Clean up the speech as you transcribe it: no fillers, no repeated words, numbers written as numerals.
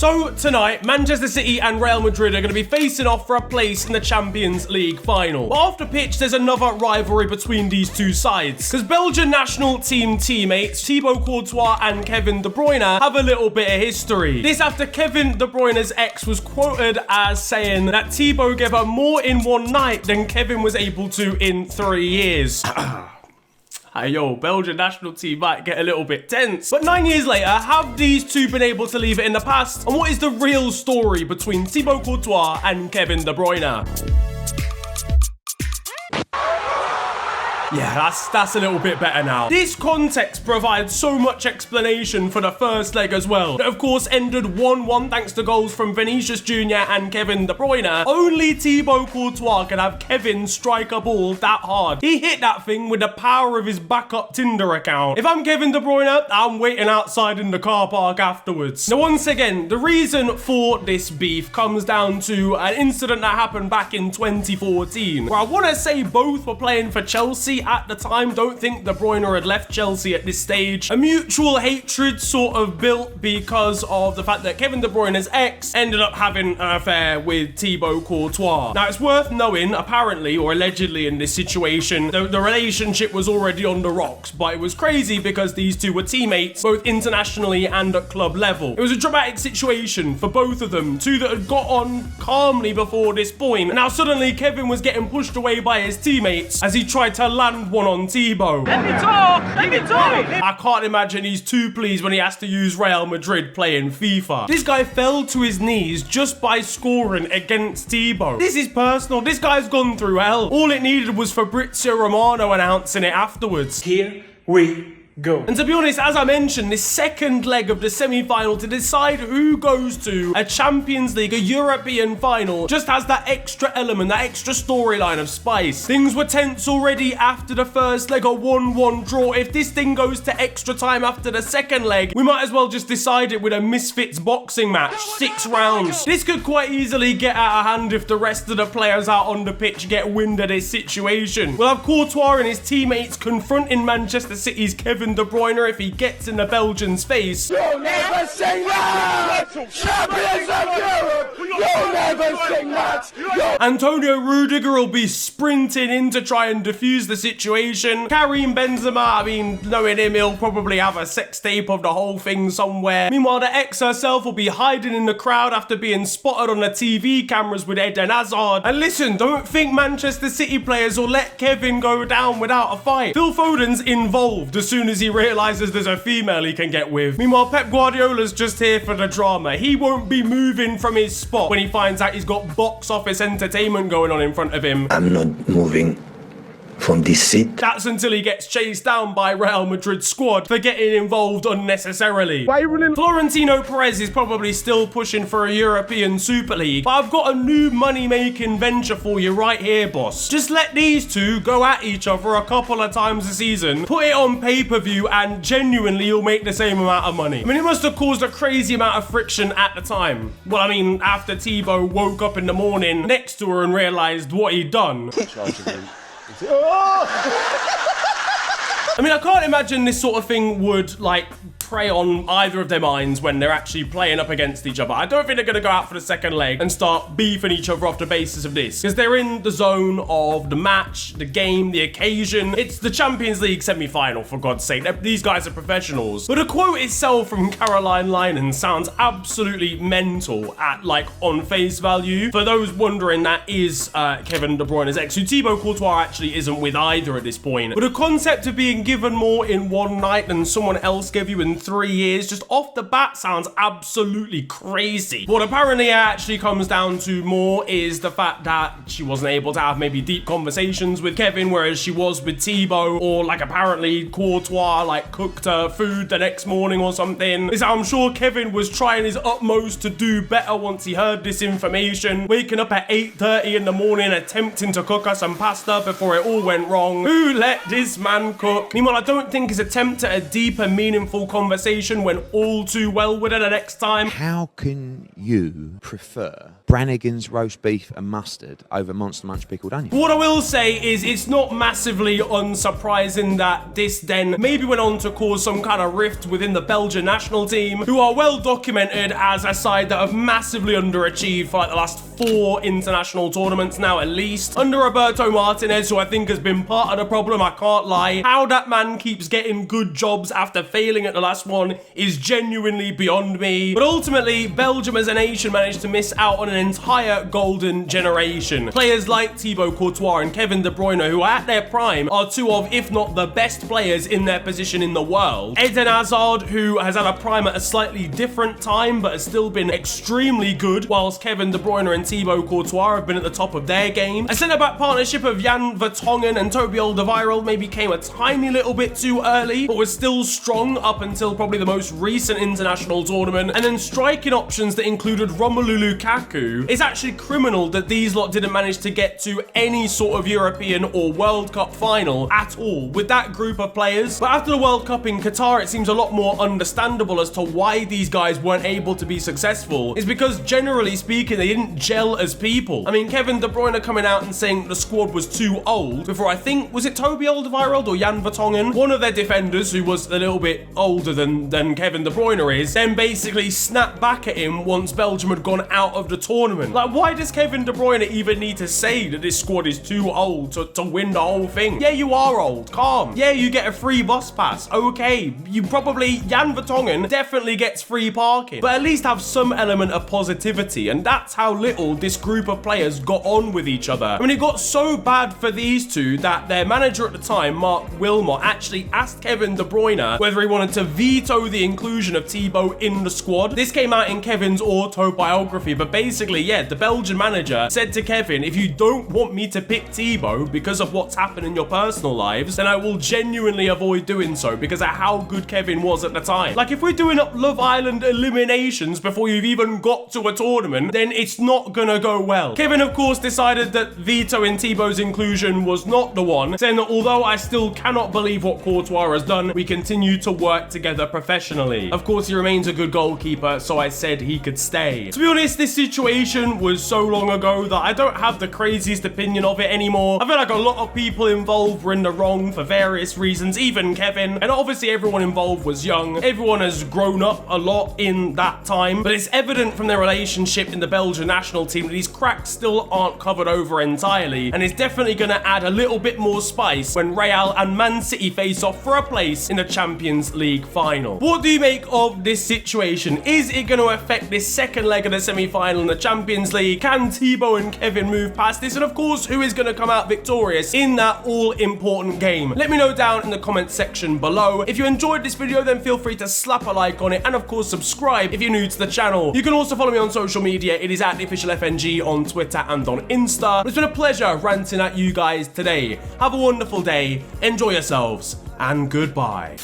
So tonight, Manchester City and Real Madrid are going to be facing off for a place in the Champions League final. But off the pitch, there's another rivalry between these two sides, because Belgian national team teammates Thibaut Courtois and Kevin De Bruyne have a little bit of history. This after Kevin De Bruyne's ex was quoted as saying that Thibaut gave her more in one night than Kevin was able to in 3 years. Hey, yo, Belgian national team might get a little bit tense. But 9 years later, have these two been able to leave it in the past? And what is the real story between Thibaut Courtois and Kevin De Bruyne? Yeah, that's a little bit better now. This context provides so much explanation for the first leg as well. That of course ended 1-1 thanks to goals from Vinicius Jr. and Kevin De Bruyne. Only Thibaut Courtois can have Kevin strike a ball that hard. He hit that thing with the power of his backup Tinder account. If I'm Kevin De Bruyne, I'm waiting outside in the car park afterwards. Now once again, the reason for this beef comes down to an incident that happened back in 2014, where I want to say both were playing for Chelsea at the time. Don't think De Bruyne had left Chelsea at this stage. A mutual hatred sort of built because of the fact that Kevin De Bruyne's ex ended up having an affair with Thibaut Courtois. Now it's worth knowing, apparently or allegedly in this situation, the relationship was already on the rocks, but it was crazy because these two were teammates both internationally and at club level. It was a dramatic situation for both of them, two that had got on calmly before this point, and now suddenly Kevin was getting pushed away by his teammates as he tried to land one on Thibaut. Let me talk! Let me talk! I can't imagine he's too pleased when he has to use Real Madrid playing FIFA. This guy fell to his knees just by scoring against Thibaut. This is personal. This guy's gone through hell. All it needed was Fabrizio Romano announcing it afterwards. Here we go. And to be honest, as I mentioned, this second leg of the semi-final to decide who goes to a Champions League, a European final, just has that extra element, that extra storyline of spice. Things were tense already after the first leg, a 1-1 draw. If this thing goes to extra time after the second leg, we might as well just decide it with a Misfits boxing match, 6 rounds. This could quite easily get out of hand if the rest of the players out on the pitch get wind of this situation. We'll have Courtois and his teammates confronting Manchester City's Kevin De Bruyne if he gets in the Belgian's face. You'll never sing that! Champions of Europe! You'll never sing that! Antonio Rudiger will be sprinting in to try and defuse the situation. Karim Benzema, I mean, knowing him, he'll probably have a sex tape of the whole thing somewhere. Meanwhile, the ex herself will be hiding in the crowd after being spotted on the TV cameras with Eden Hazard. And listen, don't think Manchester City players will let Kevin go down without a fight. Phil Foden's involved as soon as he realizes there's a female he can get with. Meanwhile, Pep Guardiola's just here for the drama. He won't be moving from his spot when he finds out he's got box office entertainment going on in front of him. I'm not moving from this seat. That's until he gets chased down by Real Madrid's squad for getting involved unnecessarily. Why are you running? Florentino Perez is probably still pushing for a European Super League, but I've got a new money-making venture for you right here, boss. Just let these two go at each other a couple of times a season, put it on pay-per-view, and genuinely you'll make the same amount of money. I mean, it must have caused a crazy amount of friction at the time. Well, I mean, after Thibaut woke up in the morning next to her and realized what he'd done. I mean, I can't imagine this sort of thing would, like, prey on either of their minds when they're actually playing up against each other. I don't think they're going to go out for the second leg and start beefing each other off the basis of this, because they're in the zone of the match, the game, the occasion. It's the Champions League semi-final, for God's sake. These guys are professionals. But the quote itself from Caroline Linehan sounds absolutely mental at, like, on face value. For those wondering, that is Kevin De Bruyne's ex, who Thibaut Courtois actually isn't with either at this point. But the concept of being given more in one night than someone else gave you in 3 years, just off the bat sounds absolutely crazy. What apparently actually comes down to more is the fact that she wasn't able to have maybe deep conversations with Kevin, whereas she was with Thibaut, or like apparently Courtois like cooked her food the next morning or something. I'm sure Kevin was trying his utmost to do better once he heard this information, waking up at 8:30 in the morning attempting to cook us some pasta before it all went wrong. Who let this man cook? Meanwhile, I don't think his attempt at a deeper, meaningful conversation conversation went all too well with her the next time. How can you prefer Brannigan's roast beef and mustard over Monster Munch pickled onion? What I will say is it's not massively unsurprising that this then maybe went on to cause some kind of rift within the Belgian national team, who are well documented as a side that have massively underachieved for like the last 4 international tournaments now at least. Under Roberto Martinez, who I think has been part of the problem, I can't lie. How that man keeps getting good jobs after failing at the last one is genuinely beyond me. But ultimately, Belgium as a nation managed to miss out on an entire golden generation. Players like Thibaut Courtois and Kevin De Bruyne, who at their prime are 2 of, if not the best players in their position in the world. Eden Hazard, who has had a prime at a slightly different time, but has still been extremely good, whilst Kevin De Bruyne and Thibaut Courtois have been at the top of their game. A centre-back partnership of Jan Vertonghen and Toby Alderweireld maybe came a tiny little bit too early, but was still strong up until probably the most recent international tournament. And then striking options that included Romelu Lukaku. It's actually criminal that these lot didn't manage to get to any sort of European or World Cup final at all with that group of players. But after the World Cup in Qatar, it seems a lot more understandable as to why these guys weren't able to be successful. It's because generally speaking, they didn't gel as people. I mean, Kevin De Bruyne coming out and saying the squad was too old before, I think, was it Toby Alderweireld or Jan Vertonghen? One of their defenders, who was a little bit older than Kevin De Bruyne is, then basically snapped back at him once Belgium had gone out of the tournament. Like, why does Kevin De Bruyne even need to say that this squad is too old to win the whole thing? Yeah, you are old. Calm. Yeah, you get a free bus pass. Okay, you probably, Jan Vertonghen definitely gets free parking, but at least have some element of positivity, and that's how little this group of players got on with each other. I mean, it got so bad for these two that their manager at the time, Mark Wilmot, actually asked Kevin De Bruyne whether he wanted to veto the inclusion of Thibaut in the squad. This came out in Kevin's autobiography, but basically, yeah, the Belgian manager said to Kevin, if you don't want me to pick Thibaut because of what's happened in your personal lives, then I will genuinely avoid doing so because of how good Kevin was at the time. Like, if we're doing up Love Island eliminations before you've even got to a tournament, then it's not gonna go well. Kevin, of course, decided that vetoing Thibaut's inclusion was not the one, saying that although I still cannot believe what Courtois has done, we continue to work together professionally. Of course, he remains a good goalkeeper, so I said he could stay. To be honest, this situation was so long ago that I don't have the craziest opinion of it anymore. I feel like a lot of people involved were in the wrong for various reasons, even Kevin, and obviously everyone involved was young. Everyone has grown up a lot in that time, but it's evident from their relationship in the Belgian national team that these cracks still aren't covered over entirely, and it's definitely going to add a little bit more spice when Real and Man City face off for a place in the Champions League final. What do you make of this situation? Is it going to affect this second leg of the semi-final in the Champions League? Can Thibaut and Kevin move past this? And of course, who is going to come out victorious in that all-important game? Let me know down in the comment section below. If you enjoyed this video, then feel free to slap a like on it, and of course subscribe if you're new to the channel. You can also follow me on social media. It is at the official FNG on Twitter and on Insta. It's been a pleasure ranting at you guys today. Have a wonderful day, enjoy yourselves, and goodbye.